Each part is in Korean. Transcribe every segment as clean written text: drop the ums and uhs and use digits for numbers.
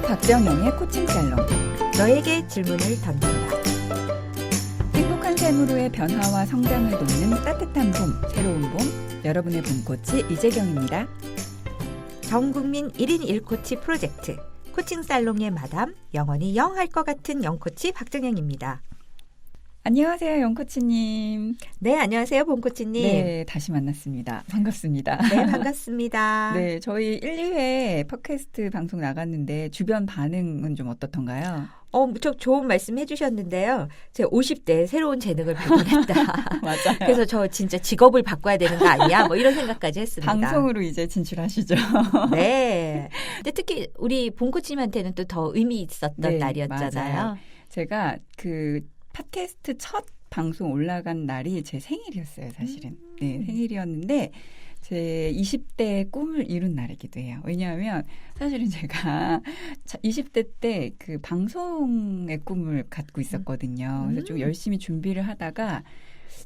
박정영의 코칭 살롱. 너에게 질문을 던진다. 행복한 삶으로의 변화와 성장을 돕는 따뜻한 봄, 새로운 봄. 여러분의 봄코치 이재경입니다. 전국민 1인 1코치 프로젝트 코칭 살롱의 마담, 영원히 영 할 것 같은 영코치 박정영입니다. 안녕하세요, 영코치님. 네, 안녕하세요, 봄코치님. 네, 다시 만났습니다. 반갑습니다. 네, 반갑습니다. 네, 저희 1, 2회 팟캐스트 방송 나갔는데 주변 반응은 좀 어떻던가요? 무척 좋은 말씀 해주셨는데요. 제가 50대에 새로운 재능을 발견했다. 맞아요. 그래서 저 진짜 직업을 바꿔야 되는 거 아니야? 뭐 이런 생각까지 했습니다. 방송으로 이제 진출하시죠. 네. 근데 특히 우리 봄코치님한테는 또 더 의미 있었던 네, 날이었잖아요. 맞아요. 제가 그 팟캐스트 첫 방송 올라간 날이 제 생일이었어요, 사실은. 네, 생일이었는데 제 20대의 꿈을 이룬 날이기도 해요. 왜냐하면 사실은 제가 20대 때 그 방송의 꿈을 갖고 있었거든요. 그래서 좀 열심히 준비를 하다가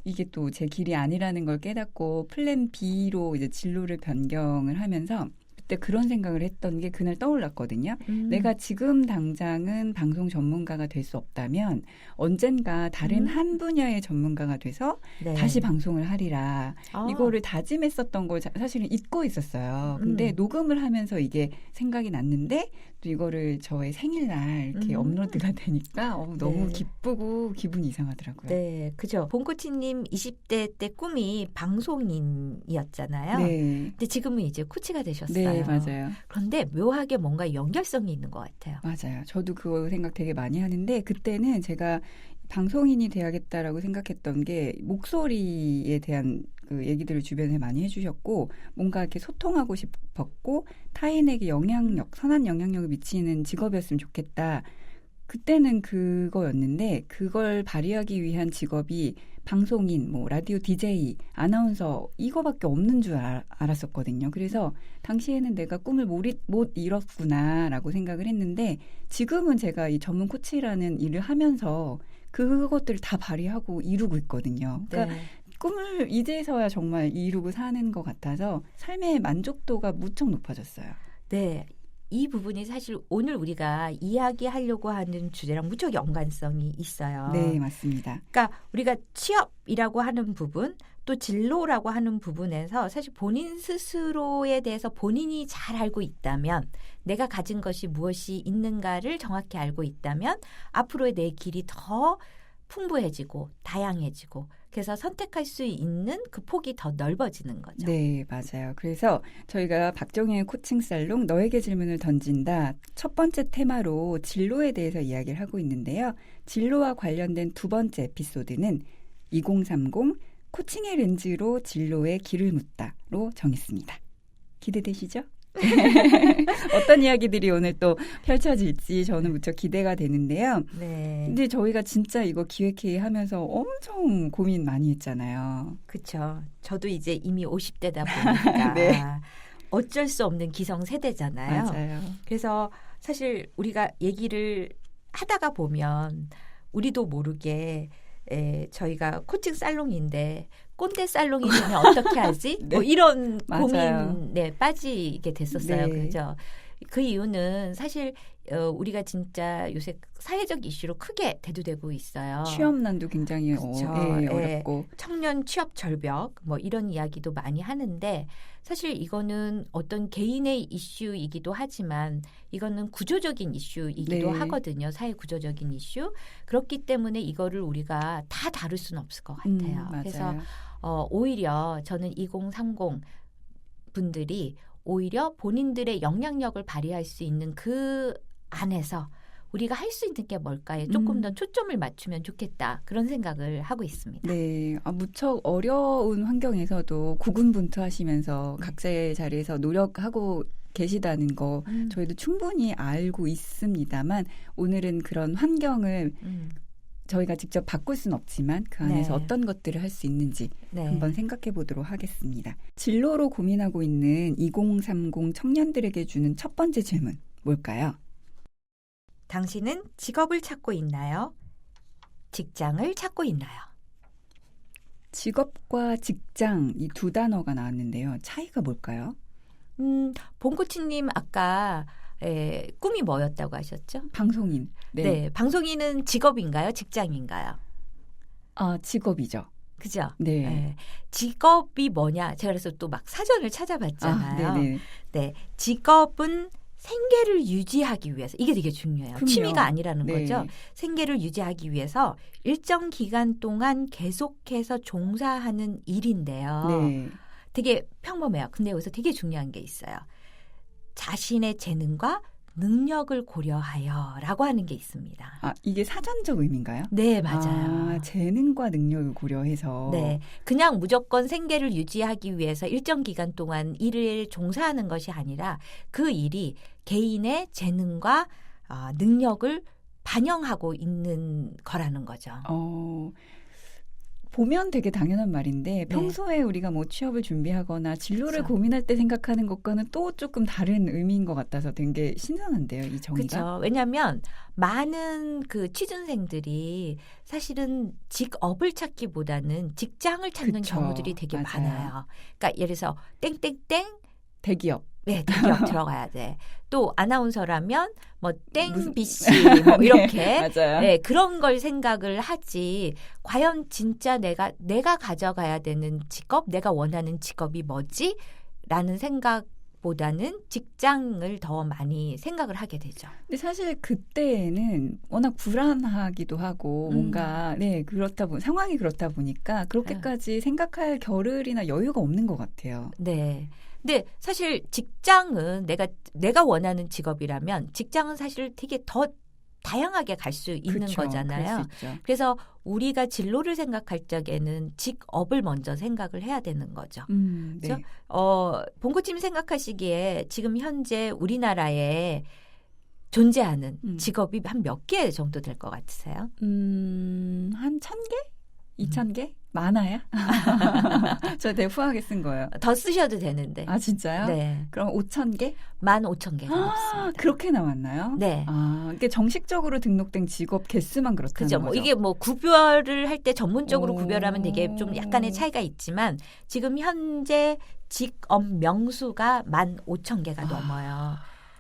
이게 또 제 길이 아니라는 걸 깨닫고 플랜 B로 이제 진로를 변경을 하면서 그때 그런 생각을 했던 게 그날 떠올랐거든요. 내가 지금 당장은 방송 전문가가 될 수 없다면 언젠가 다른 한 분야의 전문가가 돼서 네. 다시 방송을 하리라. 이거를 다짐했었던 걸 사실은 잊고 있었어요. 근데 녹음을 하면서 이게 생각이 났는데 또 이거를 저의 생일날 이렇게 업로드가 되니까 너무 네. 기쁘고 기분이 이상하더라고요. 네, 그죠. 봄코치님 20대 때 꿈이 방송인이었잖아요. 네. 근데 지금은 이제 코치가 되셨어요. 네, 맞아요. 그런데 묘하게 뭔가 연결성이 있는 것 같아요. 맞아요. 저도 그거 생각 되게 많이 하는데 그때는 제가 방송인이 돼야겠다라고 생각했던 게 목소리에 대한 그 얘기들을 주변에 많이 해주셨고 뭔가 이렇게 소통하고 싶었고 타인에게 선한 영향력을 미치는 직업이었으면 좋겠다. 그때는 그거였는데 그걸 발휘하기 위한 직업이 방송인, 라디오 DJ, 아나운서 이거밖에 없는 줄 알았었거든요. 그래서 당시에는 내가 꿈을 못 이뤘구나라고 생각을 했는데 지금은 제가 이 전문 코치라는 일을 하면서 그것들을 다 발휘하고 이루고 있거든요. 그러니까 네. 꿈을 이제서야 정말 이루고 사는 것 같아서 삶의 만족도가 무척 높아졌어요. 네. 이 부분이 사실 오늘 우리가 이야기하려고 하는 주제랑 무척 연관성이 있어요. 네, 맞습니다. 그러니까 우리가 취업이라고 하는 부분 또 진로라고 하는 부분에서 사실 본인 스스로에 대해서 본인이 잘 알고 있다면 내가 가진 것이 무엇이 있는가를 정확히 알고 있다면 앞으로의 내 길이 더 풍부해지고 다양해지고 그래서 선택할 수 있는 그 폭이 더 넓어지는 거죠. 네, 맞아요. 그래서 저희가 박정희의 코칭 살롱 너에게 질문을 던진다 첫 번째 테마로 진로에 대해서 이야기를 하고 있는데요. 진로와 관련된 두 번째 에피소드는 2030 코칭의 렌즈로 진로의 길을 묻다로 정했습니다. 기대되시죠? 어떤 이야기들이 오늘 또 펼쳐질지 저는 무척 기대가 되는데요. 네. 근데 저희가 진짜 이거 기획회의 하면서 엄청 고민 많이 했잖아요. 그렇죠. 저도 이제 이미 50대다 보니까 네. 어쩔 수 없는 기성세대잖아요. 맞아요. 그래서 사실 우리가 얘기를 하다가 보면 우리도 모르게 저희가 코칭 살롱인데 꼰대 살롱이 되면 어떻게 하지? 네. 뭐 이런 맞아요. 고민에 빠지게 됐었어요. 네. 그죠? 그 이유는 사실 우리가 진짜 요새 사회적 이슈로 크게 대두되고 있어요. 취업난도 굉장히 그쵸. 어렵고. 청년 취업 절벽 뭐 이런 이야기도 많이 하는데 사실 이거는 어떤 개인의 이슈이기도 하지만 이거는 구조적인 이슈이기도 네. 하거든요. 사회 구조적인 이슈. 그렇기 때문에 이거를 우리가 다 다룰 수는 없을 것 같아요. 맞아요. 그래서 오히려 저는 2030 분들이 오히려 본인들의 영향력을 발휘할 수 있는 그 안에서 우리가 할 수 있는 게 뭘까에 조금 더 초점을 맞추면 좋겠다. 그런 생각을 하고 있습니다. 네, 무척 어려운 환경에서도 고군분투하시면서 각자의 자리에서 노력하고 계시다는 거 저희도 충분히 알고 있습니다만 오늘은 그런 환경을 저희가 직접 바꿀 수는 없지만 그 안에서 네. 어떤 것들을 할 수 있는지 네. 한번 생각해 보도록 하겠습니다. 진로로 고민하고 있는 2030 청년들에게 주는 첫 번째 질문 뭘까요? 당신은 직업을 찾고 있나요? 직장을 찾고 있나요? 직업과 직장 이 두 단어가 나왔는데요. 차이가 뭘까요? 본코치님 아까 꿈이 뭐였다고 하셨죠? 방송인. 네. 네. 방송인은 직업인가요? 직장인가요? 직업이죠. 그죠? 네. 네. 직업이 뭐냐? 제가 그래서 또 막 사전을 찾아봤잖아요. 네네. 네. 직업은 생계를 유지하기 위해서 이게 되게 중요해요. 그럼요. 취미가 아니라는 네. 거죠. 생계를 유지하기 위해서 일정 기간 동안 계속해서 종사하는 일인데요. 네. 되게 평범해요. 근데 여기서 되게 중요한 게 있어요. 자신의 재능과 능력을 고려하여라고 하는 게 있습니다. 이게 사전적 의미인가요? 네, 맞아요. 재능과 능력을 고려해서. 네, 그냥 무조건 생계를 유지하기 위해서 일정 기간 동안 일을 종사하는 것이 아니라 그 일이 개인의 재능과 능력을 반영하고 있는 거라는 거죠. 보면 되게 당연한 말인데 평소에 우리가 뭐 취업을 준비하거나 진로를 고민할 때 생각하는 것과는 또 조금 다른 의미인 것 같아서 되게 신선한데요, 이 정의가. 그렇죠. 왜냐하면 많은 그 취준생들이 사실은 직업을 찾기보다는 직장을 찾는 그쵸. 경우들이 되게 맞아요. 많아요. 그러니까 예를 들어서 땡땡땡 대기업. 네, 대기업 들어가야 돼. 또 아나운서라면 뭐 무슨- 땡BC 뭐 이렇게 맞아요. 네, 그런 걸 생각을 하지. 과연 진짜 내가 가져가야 되는 직업, 내가 원하는 직업이 뭐지? 라는 생각보다는 직장을 더 많이 생각을 하게 되죠. 근데 사실 그때에는 워낙 불안하기도 하고 뭔가 그렇다 상황이 그렇다 보니까 그렇게까지 생각할 겨를이나 여유가 없는 것 같아요. 네. 근데 사실 직장은 내가 원하는 직업이라면 직장은 사실 되게 더 다양하게 갈 수 있는 그쵸, 거잖아요. 그럴 수 있죠. 그래서 우리가 진로를 생각할 적에는 직업을 먼저 생각을 해야 되는 거죠. 네. 그렇죠? 본코님 생각하시기에 지금 현재 우리나라에 존재하는 직업이 한 몇 개 정도 될 것 같으세요? 한 1,000개? 2,000개? 많아야? 저 되게 후하게 쓴 거예요. 더 쓰셔도 되는데. 진짜요? 네. 그럼 5,000개? 15,000개 넘습니다. 그렇게 나왔나요? 네. 이게 정식적으로 등록된 직업 개수만 그렇다는 그죠. 거죠? 이게 구별을 할 때 전문적으로 구별하면 되게 좀 약간의 차이가 있지만 지금 현재 직업 명수가 15,000개가 넘어요.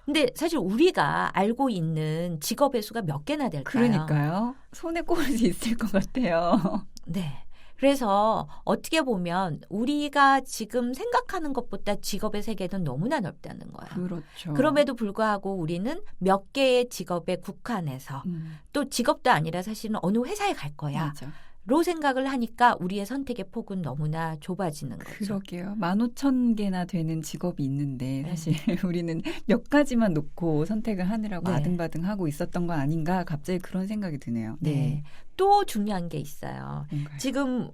근데 사실 우리가 알고 있는 직업의 수가 몇 개나 될까요? 그러니까요. 손에 꼽을 수 있을 것 같아요. 네. 그래서 어떻게 보면 우리가 지금 생각하는 것보다 직업의 세계는 너무나 넓다는 거예요. 그렇죠. 그럼에도 불구하고 우리는 몇 개의 직업에 국한해서 또 직업도 아니라 사실은 어느 회사에 갈 거야. 맞아. 로 생각을 하니까 우리의 선택의 폭은 너무나 좁아지는 거죠. 그러게요. 15,000개나 되는 직업이 있는데 사실 우리는 몇 가지만 놓고 선택을 하느라고 아등바등하고 있었던 건 아닌가 갑자기 그런 생각이 드네요. 네. 또 중요한 게 있어요. 뭔가요? 지금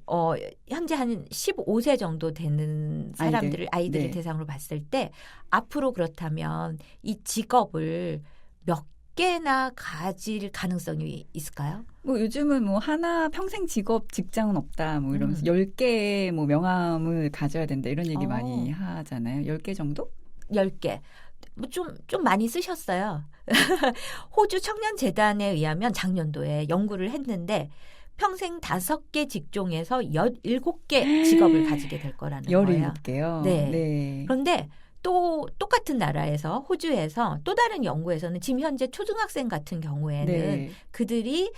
현재 한 15세 정도 되는 아이들을 대상으로 봤을 때 앞으로 그렇다면 이 직업을 몇 개나 가질 가능성이 있을까요? 요즘은 하나 평생 직장은 없다 이러면서 10개의 명함을 가져야 된다 이런 얘기 많이 하잖아요. 10개 정도? 10개. 좀 많이 쓰셨어요. 호주 청년재단에 의하면 작년도에 연구를 했는데 평생 5개 직종에서 17개 직업을 가지게 될 거라는 거예요. 17개요? 네. 그런데 또 똑같은 나라에서 호주에서 또 다른 연구에서는 지금 현재 초등학생 같은 경우에는 그들이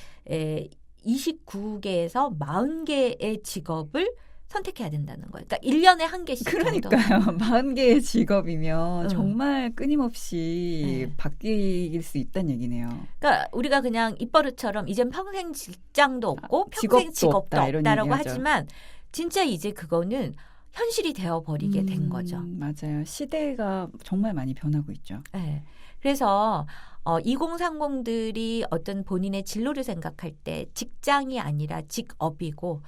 29개에서 40개의 직업을 선택해야 된다는 거예요. 그러니까 1년에 한 개씩. 그러니까요. 40개의 직업이면 정말 끊임없이 바뀔 수 있다는 얘기네요. 그러니까 우리가 그냥 입버릇처럼 이젠 평생 직장도 없고 평생 직업도 없다라고 하지만 진짜 이제 그거는 현실이 되어버리게 된 거죠. 맞아요. 시대가 정말 많이 변하고 있죠. 네. 그래서 2030들이 어떤 본인의 진로를 생각할 때 직장이 아니라 직업이고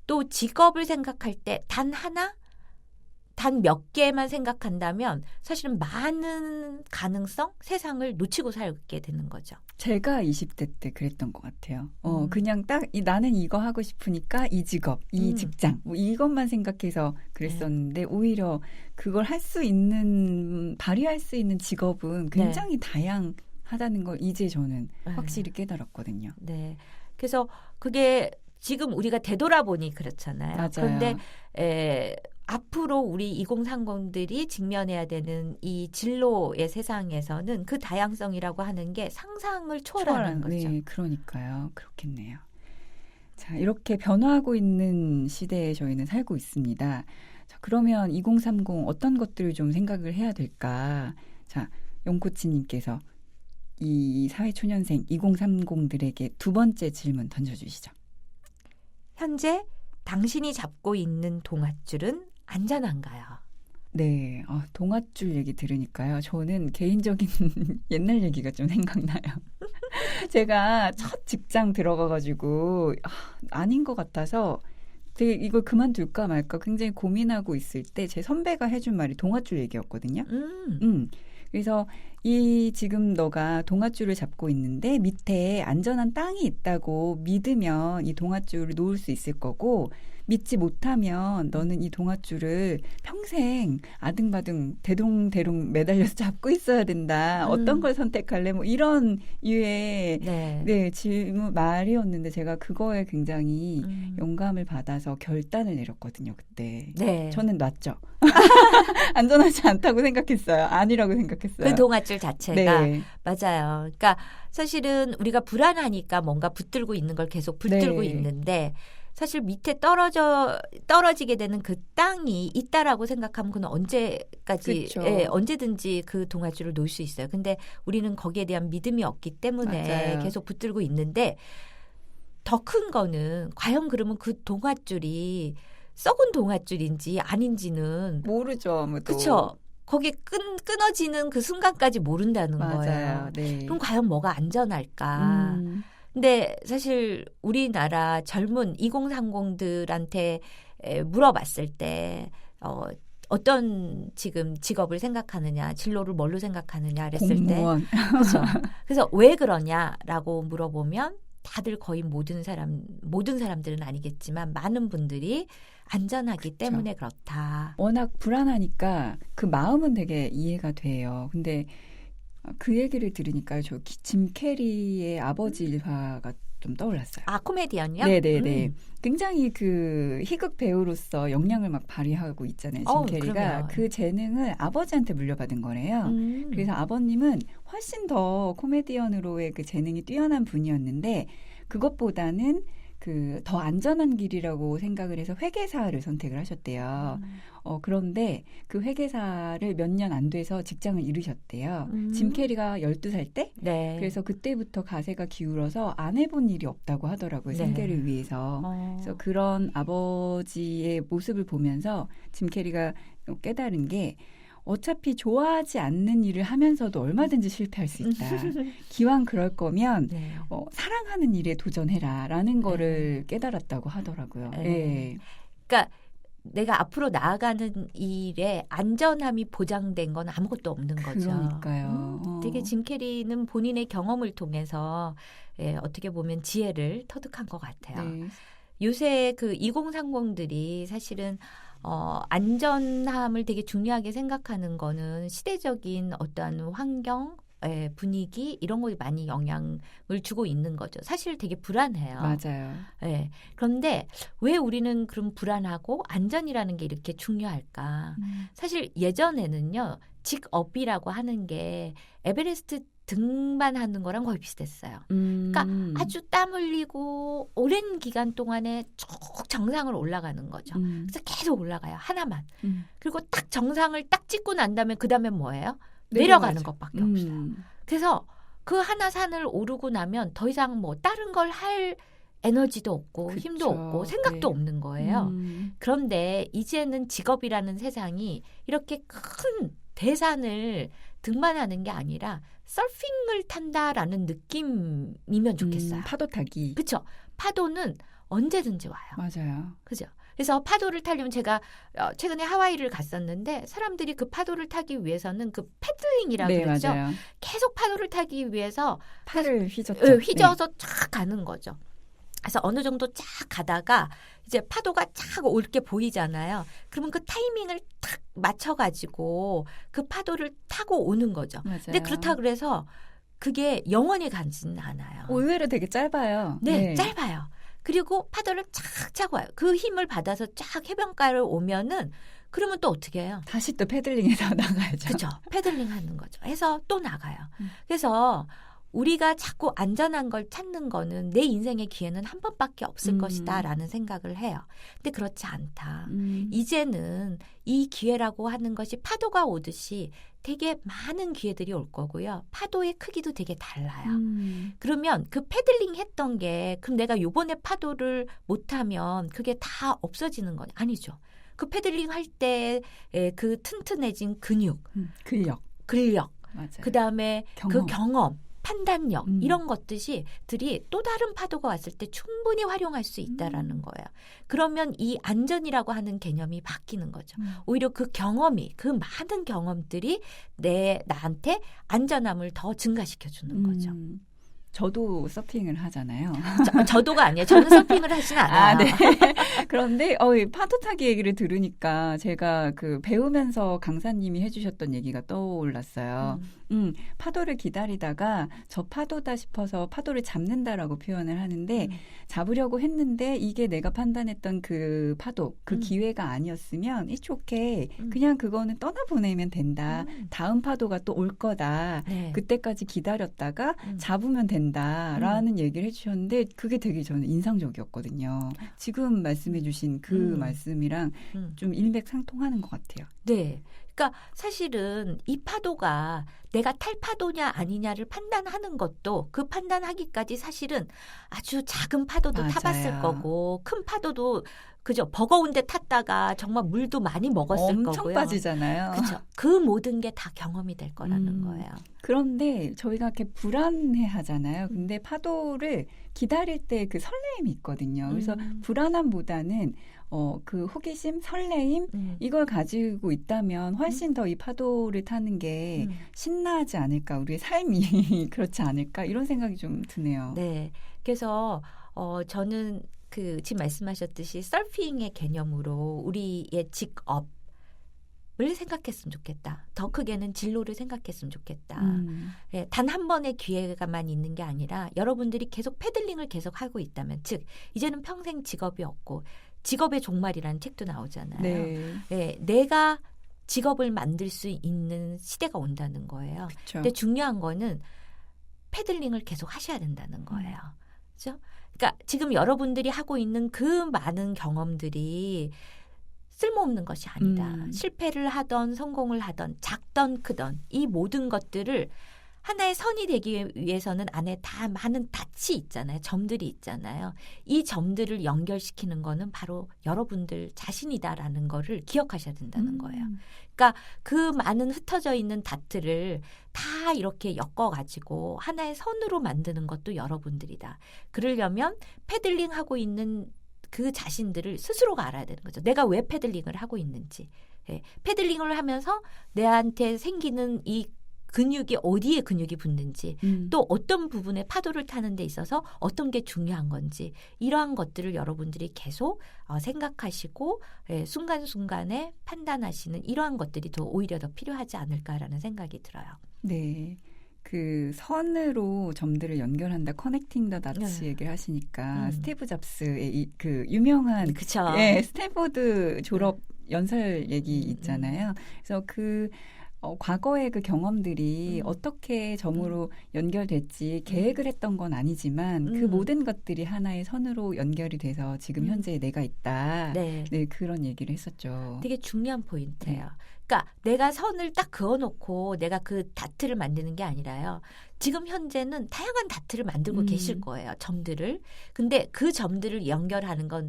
또 직업을 생각할 때 단 몇 개만 생각한다면 사실은 많은 가능성, 세상을 놓치고 살게 되는 거죠. 제가 20대 때 그랬던 것 같아요. 그냥 딱 나는 이거 하고 싶으니까 이 직업, 이 직장 이것만 생각해서 그랬었는데 오히려 그걸 발휘할 수 있는 직업은 굉장히 다양하다는 걸 이제 저는 확실히 깨달았거든요. 네. 그래서 그게 지금 우리가 되돌아보니 그렇잖아요. 맞아요. 그런데 앞으로 우리 2030들이 직면해야 되는 이 진로의 세상에서는 그 다양성이라고 하는 게 상상을 초월하는 거죠. 네, 그러니까요. 그렇겠네요. 자, 이렇게 변화하고 있는 시대에 저희는 살고 있습니다. 자, 그러면 2030 어떤 것들을 좀 생각을 해야 될까? 자, 용코치님께서 이 사회초년생 2030들에게 두 번째 질문 던져주시죠. 현재 당신이 잡고 있는 동아줄은 안전한가요? 네, 동아줄 얘기 들으니까요. 저는 개인적인 옛날 얘기가 좀 생각나요. 제가 첫 직장 들어가가지고 아닌 것 같아서 되게 이걸 그만둘까 말까 굉장히 고민하고 있을 때 제 선배가 해준 말이 동아줄 얘기였거든요. 그래서 지금 너가 동아줄을 잡고 있는데 밑에 안전한 땅이 있다고 믿으면 이 동아줄을 놓을 수 있을 거고 믿지 못하면 너는 이 동아줄을 평생 아등바등 대롱대롱 매달려서 잡고 있어야 된다. 어떤 걸 선택할래? 뭐 이런 유의 질문 말이었는데 제가 그거에 굉장히 영감을 받아서 결단을 내렸거든요. 그때. 네. 저는 놨죠. 안전하지 않다고 생각했어요. 아니라고 생각했어요. 그 동아줄 자체가. 네. 맞아요. 그러니까 사실은 우리가 불안하니까 뭔가 붙들고 있는 걸 계속 붙들고 네. 있는데 사실 밑에 떨어지게 되는 그 땅이 있다라고 생각하면 그건 언제까지 언제든지 그 동아줄을 놓을 수 있어요. 근데 우리는 거기에 대한 믿음이 없기 때문에 맞아요. 계속 붙들고 있는데 더 큰 거는 과연 그러면 그 동아줄이 썩은 동아줄인지 아닌지는 모르죠. 아무도. 그렇죠. 거기 끊어지는 그 순간까지 모른다는 맞아요. 거예요. 네. 그럼 과연 뭐가 안전할까? 근데 사실 우리나라 젊은 2030들한테 물어봤을 때 어떤 지금 직업을 생각하느냐, 진로를 뭘로 생각하느냐 그랬을 공무원. 때 그렇죠. 그래서 왜 그러냐라고 물어보면 다들 거의 모든 사람들은 아니겠지만 많은 분들이 안전하기 때문에 그렇다. 워낙 불안하니까 그 마음은 되게 이해가 돼요. 근데 그 얘기를 들으니까 저 짐 캐리의 아버지 일화가 좀 떠올랐어요. 아, 코미디언이요? 네네네. 굉장히 그 희극 배우로서 역량을 막 발휘하고 있잖아요. 짐 캐리가. 그럼요. 그 재능을 아버지한테 물려받은 거래요. 그래서 아버님은 훨씬 더 코미디언으로의 그 재능이 뛰어난 분이었는데 그것보다는 그 더 안전한 길이라고 생각을 해서 회계사를 선택을 하셨대요. 그런데 그 회계사를 몇 년 안 돼서 직장을 잃으셨대요. 짐 캐리가 12살 때? 네. 그래서 그때부터 가세가 기울어서 안 해본 일이 없다고 하더라고요. 생계를 위해서. 그래서 그런 아버지의 모습을 보면서 짐 캐리가 깨달은 게 어차피 좋아하지 않는 일을 하면서도 얼마든지 실패할 수 있다. 기왕 그럴 거면 사랑하는 일에 도전해라라는 거를 깨달았다고 하더라고요. 네. 그러니까 내가 앞으로 나아가는 일에 안전함이 보장된 건 아무것도 없는 거죠. 그러니까요. 되게 짐 캐리는 본인의 경험을 통해서 어떻게 보면 지혜를 터득한 것 같아요. 네. 요새 그 2030들이 사실은 안전함을 되게 중요하게 생각하는 거는 시대적인 어떠한 환경, 분위기 이런 거에 많이 영향을 주고 있는 거죠. 사실 되게 불안해요. 맞아요. 그런데 왜 우리는 그럼 불안하고 안전이라는 게 이렇게 중요할까? 사실 예전에는요. 직업이라고 하는 게 에베레스트 등반하는 거랑 거의 비슷했어요. 그러니까 아주 땀 흘리고 오랜 기간 동안에 쭉 정상을 올라가는 거죠. 그래서 계속 올라가요. 하나만. 그리고 딱 정상을 딱 찍고 난 다음에 그 다음에 뭐예요? 내려가는 것밖에 없어요. 그래서 그 하나 산을 오르고 나면 더 이상 뭐 다른 걸 할 에너지도 없고 그쵸. 힘도 없고 생각도 없는 거예요. 그런데 이제는 직업이라는 세상이 이렇게 큰 대산을 등반하는 게 아니라 서핑을 탄다라는 느낌이면 좋겠어요. 파도 타기. 그렇죠. 파도는 언제든지 와요. 맞아요. 그죠. 그래서 파도를 타려면 제가 최근에 하와이를 갔었는데 사람들이 그 파도를 타기 위해서는 그 패들링이라고 그러죠. 맞아요. 계속 파도를 타기 위해서 팔을 휘젓죠. 휘저어서 쫙 가는 거죠. 그래서 어느 정도 쫙 가다가 이제 파도가 쫙 올 게 보이잖아요. 그러면 그 타이밍을 탁 맞춰가지고 그 파도를 타고 오는 거죠. 맞아요. 근데 그렇다 그래서 그게 영원히 가지는 않아요. 의외로 되게 짧아요. 네, 짧아요. 그리고 파도를 착착 와요. 그 힘을 받아서 쫙 해변가를 오면은 그러면 또 어떻게 해요? 다시 또 패들링해서 나가야죠. 그렇죠. 패들링 하는 거죠. 해서 또 나가요. 그래서 우리가 자꾸 안전한 걸 찾는 거는 내 인생의 기회는 한 번밖에 없을 것이다라는 생각을 해요. 근데 그렇지 않다. 이제는 이 기회라고 하는 것이 파도가 오듯이 되게 많은 기회들이 올 거고요. 파도의 크기도 되게 달라요. 그러면 그 패들링 했던 게 그럼 내가 요번에 파도를 못하면 그게 다 없어지는 건 아니죠. 그 패들링 할 때 그 튼튼해진 근육, 근력, 맞아요. 그다음에 그 경험, 판단력 이런 것들이 또 다른 파도가 왔을 때 충분히 활용할 수 있다라는 거예요. 그러면 이 안전이라고 하는 개념이 바뀌는 거죠. 오히려 그 경험이 그 많은 경험들이 나한테 안전함을 더 증가시켜 주는 거죠. 저도 서핑을 하잖아요. 저도가 아니에요. 저는 서핑을 하진 않아요. 네. 그런데 이 파도 타기 얘기를 들으니까 제가 그 배우면서 강사님이 해주셨던 얘기가 떠올랐어요. 파도를 기다리다가 저 파도다 싶어서 파도를 잡는다라고 표현을 하는데 잡으려고 했는데 이게 내가 판단했던 그 파도, 그 기회가 아니었으면 it's okay. 그냥 그거는 떠나보내면 된다. 다음 파도가 또 올 거다. 네. 그때까지 기다렸다가 잡으면 된다라는 얘기를 해주셨는데 그게 되게 저는 인상적이었거든요. 지금 말씀해주신 그 말씀이랑 좀 일맥상통하는 것 같아요. 네. 그러니까 사실은 이 파도가 내가 탈 파도냐 아니냐를 판단하는 것도 그 판단하기까지 사실은 아주 작은 파도도 맞아요. 타봤을 거고 큰 파도도 그죠. 버거운 데 탔다가 정말 물도 많이 먹었을 엄청 거고요. 빠지잖아요. 그렇죠. 그 모든 게 다 경험이 될 거라는 거예요. 그런데 저희가 이렇게 불안해 하잖아요. 근데 파도를 기다릴 때 그 설레임이 있거든요. 그래서 불안함보다는 그 호기심, 설레임 이걸 가지고 있다면 훨씬 더 이 파도를 타는 게 신나지 않을까, 우리의 삶이 그렇지 않을까 이런 생각이 좀 드네요. 네, 그래서 저는 지금 말씀하셨듯이 서핑의 개념으로 우리의 직업을 생각했으면 좋겠다. 더 크게는 진로를 생각했으면 좋겠다. 예, 단 한 번의 기회가만 있는 게 아니라 여러분들이 계속 패들링을 계속 하고 있다면, 즉 이제는 평생 직업이 없고 직업의 종말이라는 책도 나오잖아요. 네. 예, 내가 직업을 만들 수 있는 시대가 온다는 거예요. 그쵸. 근데 중요한 거는 패들링을 계속 하셔야 된다는 거예요. 그렇죠? 그러니까 지금 여러분들이 하고 있는 그 많은 경험들이 쓸모없는 것이 아니다. 실패를 하던 성공을 하던 작던 크던 이 모든 것들을 하나의 선이 되기 위해서는 안에 다 많은 닻이 있잖아요. 점들이 있잖아요. 이 점들을 연결시키는 거는 바로 여러분들 자신이다라는 거를 기억하셔야 된다는 거예요. 그러니까 그 많은 흩어져 있는 닷들을 다 이렇게 엮어가지고 하나의 선으로 만드는 것도 여러분들이다. 그러려면 패들링하고 있는 그 자신들을 스스로가 알아야 되는 거죠. 내가 왜 패들링을 하고 있는지. 예, 패들링을 하면서 내한테 생기는 이 근육이 어디에 근육이 붙는지 또 어떤 부분에 파도를 타는 데 있어서 어떤 게 중요한 건지 이러한 것들을 여러분들이 계속 생각하시고 순간순간에 판단하시는 이러한 것들이 오히려 더 필요하지 않을까라는 생각이 들어요. 네. 그 선으로 점들을 연결한다, 커넥팅 더 닷스 얘기를 하시니까 스티브 잡스의 그 유명한 그쵸. 예, 스탠포드 졸업 연설 얘기 있잖아요. 그래서 과거의 그 경험들이 어떻게 점으로 연결됐지 계획을 했던 건 아니지만 그 모든 것들이 하나의 선으로 연결이 돼서 지금 현재 내가 있다. 네. 네, 그런 얘기를 했었죠. 되게 중요한 포인트예요. 그러니까 내가 선을 딱 그어놓고 내가 그 다트를 만드는 게 아니라요. 지금 현재는 다양한 다트를 만들고 계실 거예요. 점들을. 근데 그 점들을 연결하는 건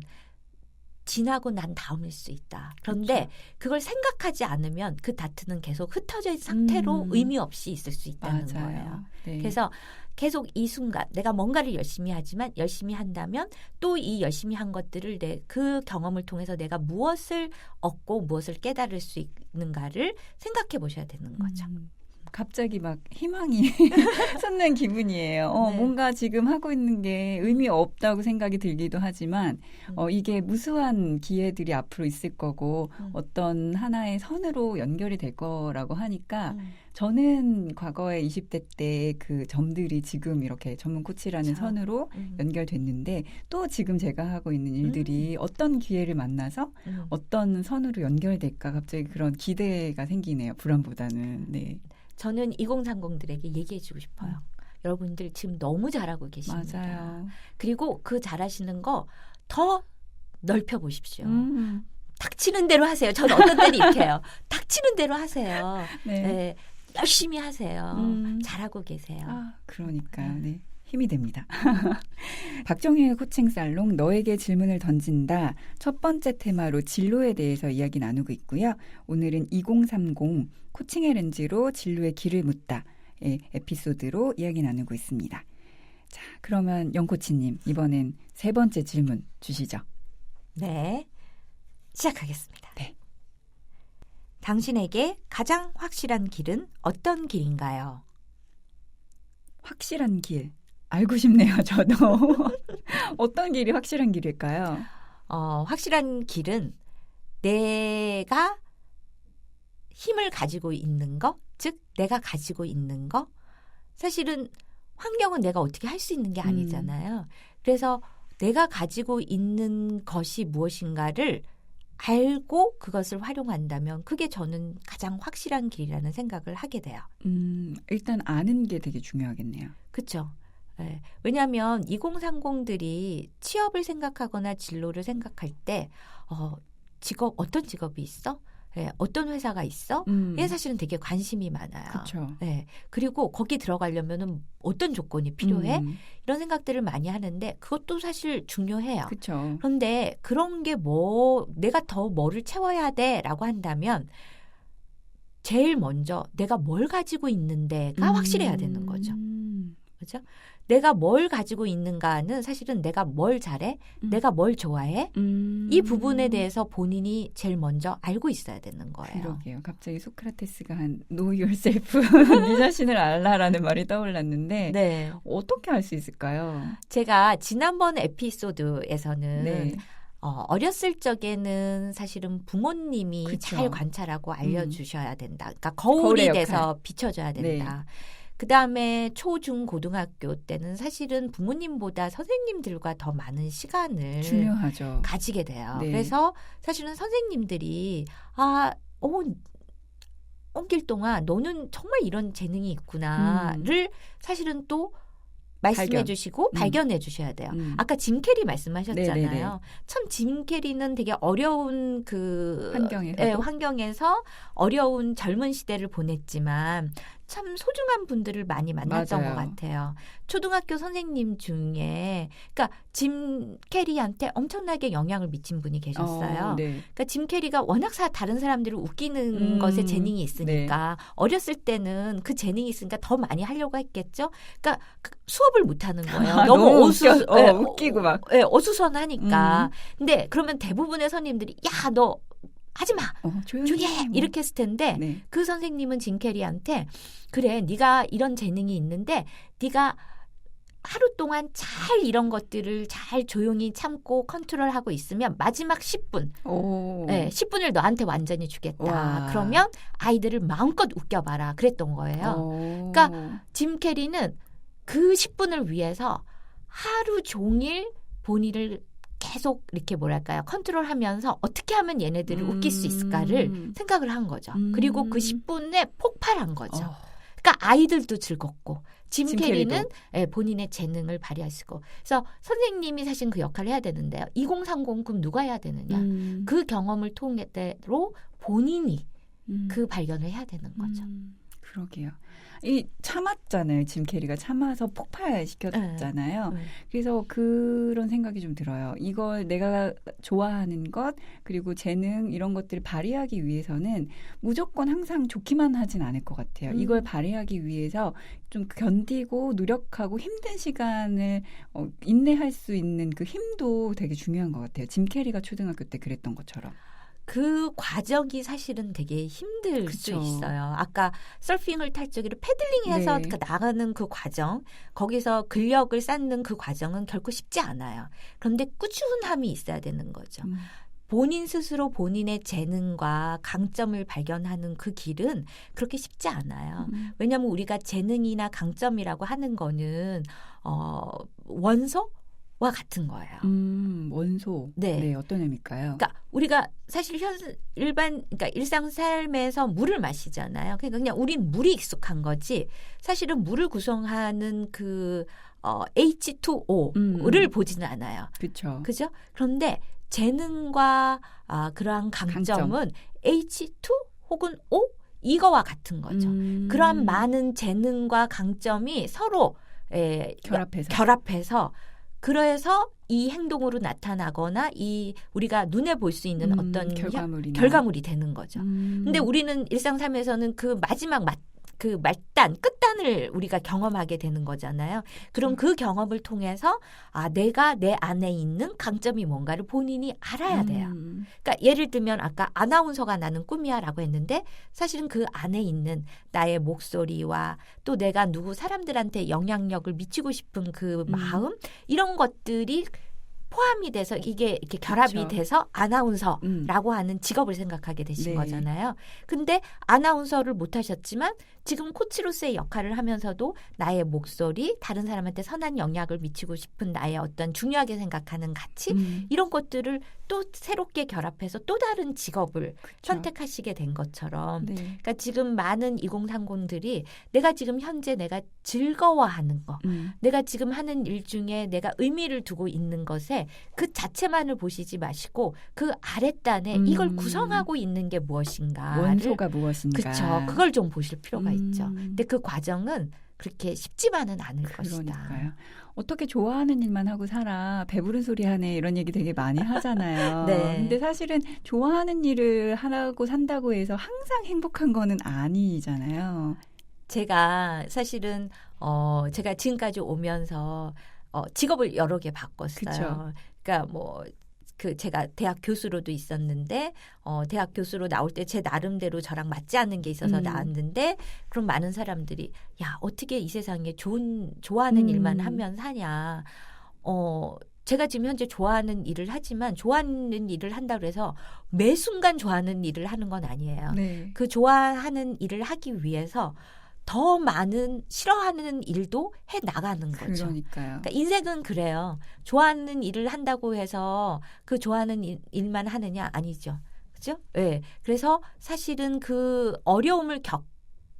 지나고 난 다음일 수 있다. 그런데 그렇죠. 그걸 생각하지 않으면 그 다트는 계속 흩어져 있는 상태로 의미 없이 있을 수 있다는 맞아요. 거예요. 네. 그래서 계속 이 순간 내가 뭔가를 열심히 하지만 열심히 한다면 또 이 열심히 한 것들을 그 경험을 통해서 내가 무엇을 얻고 무엇을 깨달을 수 있는가를 생각해 보셔야 되는 거죠. 갑자기 막 희망이 솟는 기분이에요. 네. 뭔가 지금 하고 있는 게 의미 없다고 생각이 들기도 하지만 이게 무수한 기회들이 앞으로 있을 거고 어떤 하나의 선으로 연결이 될 거라고 하니까 저는 과거에 20대 때 그 점들이 지금 이렇게 전문 코치라는 그쵸. 선으로 연결됐는데 또 지금 제가 하고 있는 일들이 어떤 기회를 만나서 어떤 선으로 연결될까 갑자기 그런 기대가 생기네요. 불안보다는. 네. 저는 2030들에게 얘기해주고 싶어요. 여러분들 지금 너무 잘하고 계십니다. 맞아요. 그리고 그 잘하시는 거 더 넓혀 보십시오. 음. 닥치는 대로 하세요. 저는 어떤 때는 이렇게 해요. 닥치는 대로 하세요. 네. 네, 열심히 하세요. 음. 잘하고 계세요. 아, 그러니까요. 네. 힘이 됩니다. 박정희의 코칭 살롱 너에게 질문을 던진다. 첫 번째 테마로 진로에 대해서 이야기 나누고 있고요. 오늘은 2030 코칭의 렌즈로 진로의 길을 묻다. 에피소드로 이야기 나누고 있습니다. 자, 그러면 영코치님 이번엔 세 번째 질문 주시죠. 네, 시작하겠습니다. 네. 당신에게 가장 확실한 길은 어떤 길인가요? 확실한 길. 알고 싶네요, 저도. 어떤 길이 확실한 길일까요? 확실한 길은 내가 힘을 가지고 있는 거, 즉 내가 가지고 있는 거. 사실은 환경은 내가 어떻게 할 수 있는 게 아니잖아요. 그래서 내가 가지고 있는 것이 무엇인가를 알고 그것을 활용한다면 그게 저는 가장 확실한 길이라는 생각을 하게 돼요. 일단 아는 게 되게 중요하겠네요. 그렇죠. 네. 왜냐하면 2030들이 취업을 생각하거나 진로를 생각할 때 직업 어떤 직업이 있어? 네. 어떤 회사가 있어? 이게 사실은 되게 관심이 많아요. 그렇죠. 네. 그리고 거기 들어가려면은 어떤 조건이 필요해? 이런 생각들을 많이 하는데 그것도 사실 중요해요. 그렇죠. 그런데 그런 게 내가 더 뭐를 채워야 돼라고 한다면 제일 먼저 내가 뭘 가지고 있는데가 확실해야 되는 거죠. 그렇죠? 내가 뭘 가지고 있는가는 사실은 내가 뭘 잘해, 내가 뭘 좋아해, 이 부분에 대해서 본인이 제일 먼저 알고 있어야 되는 거예요. 그러게요. 갑자기 소크라테스가 한 Know yourself, 네 자신을 알라라는 말이 떠올랐는데 네. 어떻게 알 수 있을까요? 제가 지난번 에피소드에서는 네. 어렸을 적에는 사실은 부모님이 그쵸. 잘 관찰하고 알려주셔야 된다. 그러니까 거울이 거울의 돼서 역할. 비춰줘야 된다. 그다음에 초, 중, 고등학교 때는 사실은 부모님보다 선생님들과 더 많은 시간을 중요하죠. 가지게 돼요. 네. 그래서 사실은 선생님들이 길 동안 너는 정말 이런 재능이 있구나를 사실은 또 말씀해 발견. 주시고 발견해 주셔야 돼요. 아까 짐 캐리 말씀하셨잖아요. 네네네. 참 짐 캐리는 되게 어려운 환경에서 어려운 젊은 시대를 보냈지만 참 소중한 분들을 많이 만났던 맞아요. 것 같아요. 초등학교 선생님 중에 그러니까 짐 캐리한테 엄청나게 영향을 미친 분이 계셨어요. 네. 그러니까 짐 캐리가 워낙 다른 사람들을 웃기는 것에 재능이 있으니까 어렸을 때는 그 재능이 있으니까 더 많이 하려고 했겠죠. 그러니까 수업을 못 하는 거예요. 너무 웃기고 막. 어수선하니까. 근데 그러면 대부분의 선생님들이 야, 너 하지 마. 조용히 해. 이렇게 했을 텐데 네. 그 선생님은 짐 캐리한테 그래, 네가 이런 재능이 있는데 네가 하루 동안 잘 이런 것들을 잘 조용히 참고 컨트롤하고 있으면 마지막 10분, 10분을 너한테 완전히 주겠다. 와. 그러면 아이들을 마음껏 웃겨봐라. 그랬던 거예요. 그러니까 짐 캐리는 그 10분을 위해서 하루 종일 본인을 계속 이렇게 컨트롤하면서 어떻게 하면 얘네들을 웃길 수 있을까를 생각을 한 거죠. 그리고 그 10분에 폭발한 거죠. 그러니까 아이들도 즐겁고 짐 캐리는 본인의 재능을 발휘하시고 그래서 선생님이 사실 그 역할을 해야 되는데요. 2030 그럼 누가 해야 되느냐. 그 경험을 통해로 본인이 그 발견을 해야 되는 거죠. 그러게요. 이 참았잖아요. 짐 캐리가 참아서 폭발시켰잖아요. 그래서 그런 생각이 좀 들어요. 이걸 내가 좋아하는 것 그리고 재능 이런 것들을 발휘하기 위해서는 무조건 항상 좋기만 하진 않을 것 같아요. 이걸 발휘하기 위해서 좀 견디고 노력하고 힘든 시간을 인내할 수 있는 그 힘도 되게 중요한 것 같아요. 짐 캐리가 초등학교 때 그랬던 것처럼. 그 과정이 사실은 되게 힘들 수 있어요. 아까 서핑을 탈 적으로 패들링해서 나가는 그 과정, 거기서 근력을 쌓는 그 과정은 결코 쉽지 않아요. 그런데 꾸준함이 있어야 되는 거죠. 본인 스스로 본인의 재능과 강점을 발견하는 그 길은 그렇게 쉽지 않아요. 왜냐하면 우리가 재능이나 강점이라고 하는 거는 원소와 같은 거예요. 원소. 네. 네, 어떤 의미일까요? 그러니까 우리가 사실 그러니까 일상 삶에서 물을 마시잖아요. 그러니까 그냥 우린 물이 익숙한 거지. 사실은 물을 구성하는 그 H2O를 보지는 않아요. 그렇죠. 그죠? 그런데 재능과 그러한 강점은 H2 혹은 O 이거와 같은 거죠. 그러한 많은 재능과 강점이 서로 결합해서 그래서 이 행동으로 나타나거나 이 우리가 눈에 볼 수 있는 어떤 결과물이 되는 거죠. 근데 우리는 일상 삶에서는 그 마지막 끝단을 우리가 경험하게 되는 거잖아요. 그럼 그 경험을 통해서 내가 내 안에 있는 강점이 뭔가를 본인이 알아야 돼요. 그러니까 예를 들면 아까 아나운서가 나는 꿈이야라고 했는데 사실은 그 안에 있는 나의 목소리와 또 내가 누구 사람들한테 영향력을 미치고 싶은 그 마음 이런 것들이 포함이 돼서 이게 이렇게 결합이 그렇죠. 돼서 아나운서라고 하는 직업을 생각하게 되신 네. 거잖아요. 근데 아나운서를 못 하셨지만 지금 코치로서의 역할을 하면서도 나의 목소리, 다른 사람한테 선한 영향을 미치고 싶은 나의 어떤 중요하게 생각하는 가치 이런 것들을 또 새롭게 결합해서 또 다른 직업을 그렇죠. 선택하시게 된 것처럼 네. 그러니까 지금 많은 2030들이 내가 지금 현재 내가 즐거워하는 거 내가 지금 하는 일 중에 내가 의미를 두고 있는 것에 그 자체만을 보시지 마시고 그 아랫단에 이걸 구성하고 있는 게 무엇인가를 원소가 무엇인가. 그렇죠. 그걸 좀 보실 필요가 있죠. 근데 그 과정은 그렇게 쉽지만은 않을 그러니까요. 것이다. 어떻게 좋아하는 일만 하고 살아. 배부른 소리 하네. 이런 얘기 되게 많이 하잖아요. 네. 근데 사실은 좋아하는 일을 하고 산다고 해서 항상 행복한 거는 아니잖아요. 제가 사실은 제가 지금까지 오면서 직업을 여러 개 바꿨어요. 그쵸. 그러니까 제가 대학 교수로도 있었는데 대학 교수로 나올 때 제 나름대로 저랑 맞지 않는 게 있어서 나왔는데 그럼 많은 사람들이 야 어떻게 이 세상에 좋아하는 일만 하면 사냐. 제가 지금 현재 좋아하는 일을 하지만 좋아하는 일을 한다고 해서 매 순간 좋아하는 일을 하는 건 아니에요. 네. 그 좋아하는 일을 하기 위해서 더 많은 싫어하는 일도 해 나가는 거죠. 그러니까요. 그러니까 인생은 그래요. 좋아하는 일을 한다고 해서 그 좋아하는 일만 하느냐? 아니죠. 그죠? 네. 그래서 사실은 그 어려움을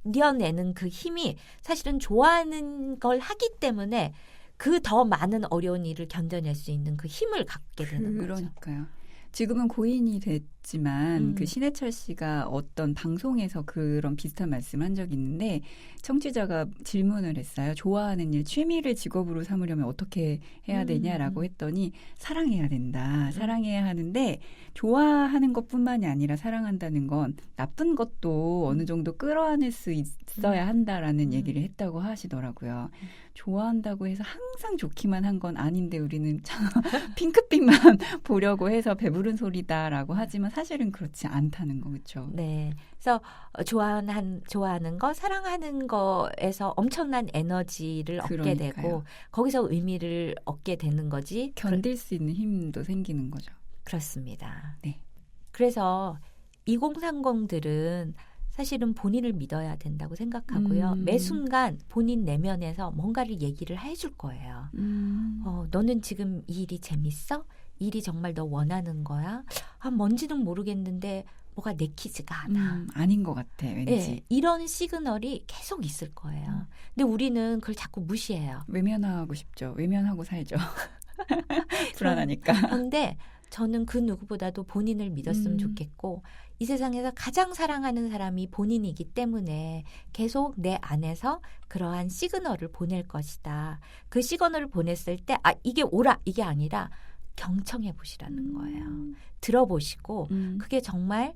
견뎌내는 그 힘이 사실은 좋아하는 걸 하기 때문에 그 더 많은 어려운 일을 견뎌낼 수 있는 그 힘을 갖게 되는 거죠. 그러니까요. 지금은 고인이 됐지만 그 신해철 씨가 어떤 방송에서 그런 비슷한 말씀을 한 적이 있는데 청취자가 질문을 했어요. 좋아하는 일, 취미를 직업으로 삼으려면 어떻게 해야 되냐라고 했더니 사랑해야 된다. 사랑해야 하는데 좋아하는 것뿐만이 아니라 사랑한다는 건 나쁜 것도 어느 정도 끌어안을 수 있어야 한다라는 얘기를 했다고 하시더라고요. 좋아한다고 해서 항상 좋기만 한 건 아닌데 우리는 참 핑크빛만 보려고 해서 배부른 소리다라고 하지만 사실은 그렇지 않다는 거 그렇죠. 네. 그래서 좋아하는 거, 사랑하는 거에서 엄청난 에너지를 얻게 그러니까요. 되고 거기서 의미를 얻게 되는 거지. 견딜 수 있는 힘도 생기는 거죠. 그렇습니다. 네. 그래서 2030들은 사실은 본인을 믿어야 된다고 생각하고요. 매 순간 본인 내면에서 뭔가를 얘기를 해줄 거예요. 너는 지금 이 일이 재밌어? 이 일이 정말 너 원하는 거야? 뭔지는 모르겠는데 뭐가 내키지가 않아. 아닌 것 같아, 왠지. 네, 이런 시그널이 계속 있을 거예요. 근데 우리는 그걸 자꾸 무시해요. 외면하고 싶죠. 외면하고 살죠. 불안하니까. 그런데 저는 그 누구보다도 본인을 믿었으면 좋겠고 이 세상에서 가장 사랑하는 사람이 본인이기 때문에 계속 내 안에서 그러한 시그널을 보낼 것이다. 그 시그널을 보냈을 때 이게 오라 이게 아니라 경청해 보시라는 거예요. 들어보시고 그게 정말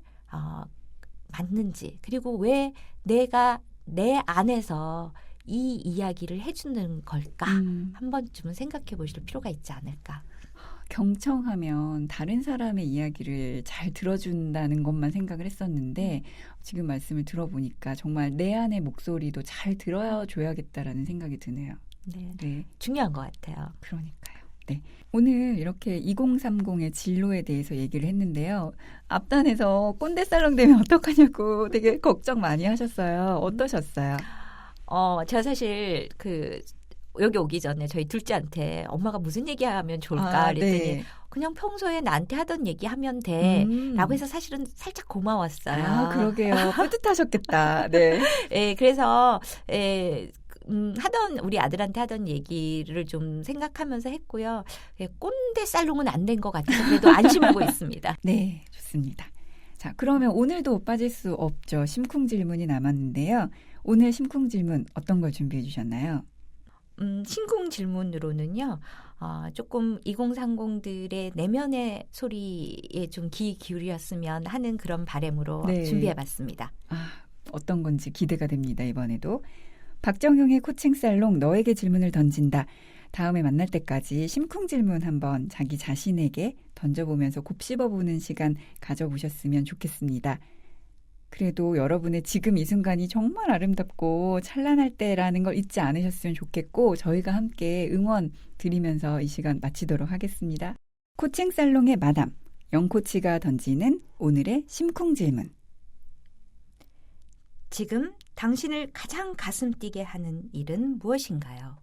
맞는지 그리고 왜 내가 내 안에서 이 이야기를 해주는 걸까 한 번쯤은 생각해 보실 필요가 있지 않을까. 경청하면 다른 사람의 이야기를 잘 들어준다는 것만 생각을 했었는데 지금 말씀을 들어보니까 정말 내 안의 목소리도 잘 들어줘야겠다라는 생각이 드네요. 네. 네. 중요한 것 같아요. 그러니까요. 오늘 이렇게 2030의 진로에 대해서 얘기를 했는데요. 앞단에서 꼰대 살롱 되면 어떡하냐고 되게 걱정 많이 하셨어요. 어떠셨어요? 제가 사실 여기 오기 전에 저희 둘째한테 엄마가 무슨 얘기하면 좋을까 그랬더니 네. 그냥 평소에 나한테 하던 얘기 하면 돼 라고 해서 사실은 살짝 고마웠어요. 그러게요. 뿌듯하셨겠다. 네. 예, 그래서 우리 아들한테 하던 얘기를 좀 생각하면서 했고요. 꼰대 살롱은 안 된 것 같아서 그래도 안심하고 있습니다. 네, 좋습니다. 자, 그러면 오늘도 빠질 수 없죠. 심쿵 질문이 남았는데요. 오늘 심쿵 질문 어떤 걸 준비해 주셨나요? 심쿵 질문으로는요. 조금 2030들의 내면의 소리에 좀 귀 기울였으면 하는 그런 바람으로 네. 준비해봤습니다. 어떤 건지 기대가 됩니다. 이번에도. 박정형의 코칭 살롱 너에게 질문을 던진다. 다음에 만날 때까지 심쿵 질문 한번 자기 자신에게 던져보면서 곱씹어보는 시간 가져보셨으면 좋겠습니다. 그래도 여러분의 지금 이 순간이 정말 아름답고 찬란할 때라는 걸 잊지 않으셨으면 좋겠고 저희가 함께 응원 드리면서 이 시간 마치도록 하겠습니다. 코칭 살롱의 마담, 영코치가 던지는 오늘의 심쿵 질문. 지금 당신을 가장 가슴 뛰게 하는 일은 무엇인가요?